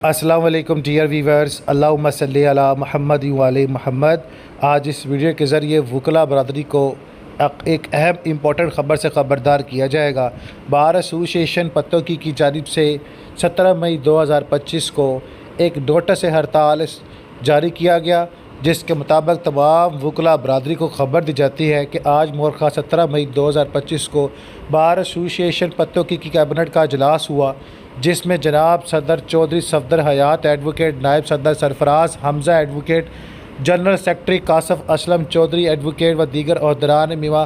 अस्सलाम वालेकुम dear viewers, अल्लाहुम्मा सल्ली अला मुहम्मद व आले मुहम्मद। आज इस वीडियो के ज़रिए वकला बरदरी को एक अहम इम्पोर्टेंट ख़बर से ख़बरदार किया जाएगा। बार एसोसिएशन पत्तों की जानिब से 17 मई 2025 को एक नोटिस हड़ताल जारी किया गया, जिसके मुताबिक तमाम वकला बरदरी को ख़बर दी जाती है कि आज मोरखा 17 मई 2025 को बार एसोसिएशन पत्तों की कैबिनेट का इजलास हुआ, जिसमें जनाब सदर चौधरी सफदर हयात एडवोकेट, नायब सदर Sarfaraz Hamza advocate, general secretary Kashif Aslam Chaudhary advocate व दीगर अहदेदारान मिवा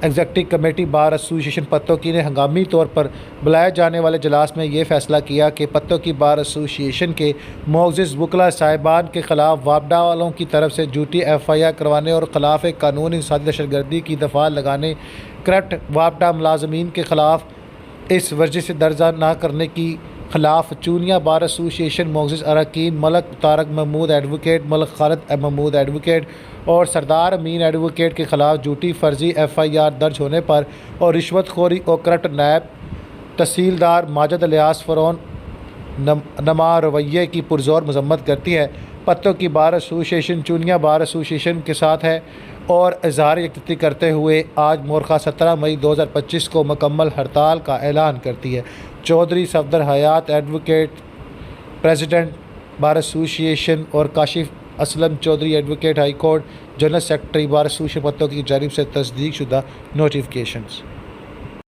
एग्जीक्यूटिव कमेटी बार एसोसिएशन पत्तों की ने हंगामी तौर पर बुलाए जाने वाले इजलास में ये फैसला किया कि पत्तों की बार एसोसिएशन के मोअज़्ज़िज़ वकला साहिबान के ख़िलाफ़ वापडा वालों की तरफ से झूठी FIR करवाने और ख़िलाफ़ कानून इंसानी दहशतगर्दी की दफ़ा लगाने, करप्ट वापडा मुलाजमीन के ख़िलाफ़ इस वर्जिश से दर्जा ना करने की खिलाफ चूनिया बार एसोसिएशन मोअज़्ज़िज़ अरकान मलक तारक महमूद एडवोकेट, मलक खालिद महमूद एडवोकेट और सरदार अमीन एडवोकेट के ख़िलाफ़ झूठी फर्जी FIR दर्ज होने पर और रिश्वतखोरी और करप्ट नायब तहसीलदार माजिद इलियास फ़रौन नमा रवैये की पुरज़ोर मजम्मत करती है। पत्तों की bar association Chunian bar association के साथ है और इज़हार यकजहती करते हुए आज मोरखा 17 मई 2025 को मुकम्मल हड़ताल का ऐलान करती है। Chaudhry Safdar Hayat advocate president bar association और Kashif Aslam Chaudhary advocate high court general secretary bar association पत्तों की जानिब से तस्दीक शुदा नोटिफिकेशंस।